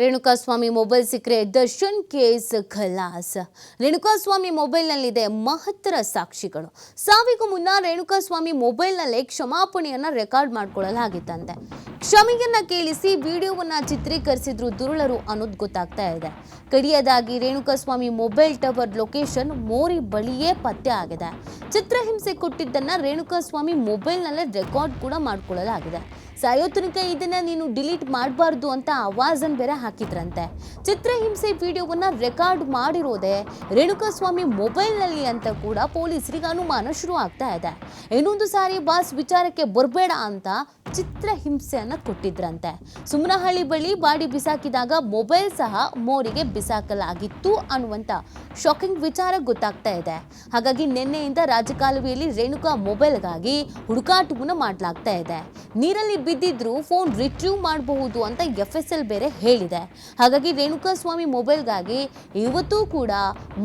Renukaswamy mobile ಸಿಕ್ಕರೆ Darshan case ಖಲಾಸ್. Renukaswamy ಮೊಬೈಲ್ನಲ್ಲಿದೆ ಮಹತ್ತರ ಸಾಕ್ಷಿಗಳು. ಸಾವಿಗೂ ಮುನ್ನ ರೇಣುಕಾಸ್ವಾಮಿ ಮೊಬೈಲ್ನಲ್ಲೇ ಕ್ಷಮಾಪಣೆಯನ್ನ ರೆಕಾರ್ಡ್ ಮಾಡಿಕೊಳ್ಳಲಾಗಿತ್ತಂತೆ. ಕ್ಷಮೆಯನ್ನ ಕೇಳಿಸಿ ವಿಡಿಯೋವನ್ನ ಚಿತ್ರೀಕರಿಸಿದ್ರು ದುರುಳರು ಅನ್ನೋದು ಗೊತ್ತಾಗ್ತಾ ಇದೆ. ಕಡಿಯದಾಗಿ ರೇಣುಕಾಸ್ವಾಮಿ ಮೊಬೈಲ್ ಟವರ್ ಲೊಕೇಶನ್ ಮೋರಿ ಬಳಿಯೇ ಪತ್ತೆ ಆಗಿದೆ. ಚಿತ್ರಹಿಂಸೆ ಕೊಟ್ಟಿದ್ದನ್ನ ರೇಣುಕಾಸ್ವಾಮಿ ಮೊಬೈಲ್ನಲ್ಲೇ ರೆಕಾರ್ಡ್ ಕೂಡ ಮಾಡಿಕೊಳ್ಳಲಾಗಿದೆ. ಸಾಯೋ ತನಕ ಇದನ್ನ ನೀನು ಡಿಲೀಟ್ ಮಾಡಬಾರ್ದು ಅಂತ ಆವಾಜನ್ ಬೇರೆ ಹಾಕಿದ್ರಂತೆ. ಚಿತ್ರಹಿಂಸೆ ವಿಡಿಯೋವನ್ನ ರೆಕಾರ್ಡ್ ಮಾಡಿರೋದೇ ರೇಣುಕಾಸ್ವಾಮಿ ಮೊಬೈಲ್ನಲ್ಲಿ ಅಂತ ಕೂಡ ಪೊಲೀಸರಿಗೆ ಅನುಮಾನ ಶುರು ಆಗ್ತಾ ಇದೆ. ಇನ್ನೊಂದು ಸಾರಿ ಬಾಸ್ ವಿಚಾರಕ್ಕೆ ಬರಬೇಡ ಅಂತ ಚಿತ್ರಹಿಂಸೆಯನ್ನ ಕೊಟ್ಟಿದ್ರಂತೆ. ಸುಮನಹಳ್ಳಿ ಬಳಿ ಬಾಡಿ ಬಿಸಾಕಿದಾಗ ಮೊಬೈಲ್ ಸಹ ಮೋರಿಗೆ ಬಿಸಾಕಲಾಗಿತ್ತು ಅನ್ನುವಂತ ಶಾಕಿಂಗ್ ವಿಚಾರ ಗೊತ್ತಾಗ್ತಾ ಇದೆ. ಹಾಗಾಗಿ ನಿನ್ನೆಯಿಂದ ರಾಜಕಾಲುವೆಯಲ್ಲಿ ರೇಣುಕಾ ಮೊಬೈಲ್ಗಾಗಿ ಹುಡುಕಾಟವನ್ನು ಮಾಡಲಾಗ್ತಾ ಇದೆ. ನೀರಲ್ಲಿ ಬಿದ್ದಿದ್ರು ಫೋನ್ ರಿಟ್ರೀವ್ ಮಾಡಬಹುದು ಅಂತ FSL ಬೇರೆ ಹೇಳಿದೆ. ಹಾಗಾಗಿ ರೇಣುಕಾಸ್ವಾಮಿ ಮೊಬೈಲ್ಗಾಗಿ ಇವತ್ತೂ ಕೂಡ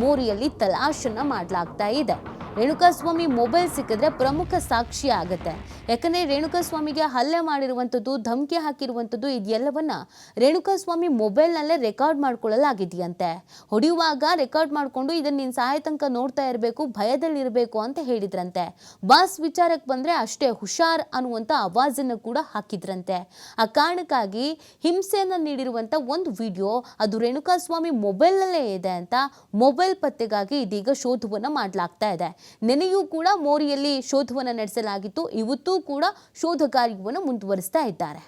ಮೋರಿಯಲ್ಲಿ ತಲಾಶನ್ನ ಮಾಡಲಾಗ್ತಾ ಇದೆ. ರೇಣುಕಾಸ್ವಾಮಿ ಮೊಬೈಲ್ ಸಿಕ್ಕಿದ್ರೆ ಪ್ರಮುಖ ಸಾಕ್ಷಿ ಆಗುತ್ತೆ. ಯಾಕಂದ್ರೆ ರೇಣುಕಾಸ್ವಾಮಿಗೆ ಹಲ್ಲೆ ಮಾಡಿರುವಂಥದ್ದು, ಧಮಕಿ ಹಾಕಿರುವಂಥದ್ದು ಇದೆಲ್ಲವನ್ನ ರೇಣುಕಾಸ್ವಾಮಿ ಮೊಬೈಲ್ನಲ್ಲೇ ರೆಕಾರ್ಡ್ ಮಾಡ್ಕೊಳ್ಳಲಾಗಿದೆಯಂತೆ. ಹೊಡೆಯುವಾಗ ರೆಕಾರ್ಡ್ ಮಾಡಿಕೊಂಡು ಇದನ್ನ ನೀನು ಸಾಯ ತನಕ ನೋಡ್ತಾ ಇರಬೇಕು, ಭಯದಲ್ಲಿರಬೇಕು ಅಂತ ಹೇಳಿದ್ರಂತೆ. ಬಾಸ್ ವಿಚಾರಕ್ಕೆ ಬಂದ್ರೆ ಅಷ್ಟೇ ಹುಷಾರ್ ಅನ್ನುವಂಥ ಆವಾಜನ್ನು ಕೂಡ ಹಾಕಿದ್ರಂತೆ. ಆ ಕಾರಣಕ್ಕಾಗಿ ಹಿಂಸೆಯನ್ನ ನೀಡಿರುವಂಥ ಒಂದು ವಿಡಿಯೋ ಅದು ರೇಣುಕಾಸ್ವಾಮಿ ಮೊಬೈಲ್ನಲ್ಲೇ ಇದೆ ಅಂತ ಮೊಬೈಲ್ ಪತ್ತೆಗಾಗಿ ಇದೀಗ ಶೋಧವನ್ನ ಮಾಡಲಾಗ್ತಾ ಇದೆ. ನೆನೆಯೂ ಕೂಡ ಮೋರಿಯಲ್ಲಿ ಶೋಧವನ್ನು ನಡೆಸಲಾಗಿತ್ತು. ಇವತ್ತೂ ಕೂಡ ಶೋಧ ಕಾರ್ಯವನ್ನು ಮುಂದುವರಿಸ್ತಾ ಇದ್ದಾರೆ.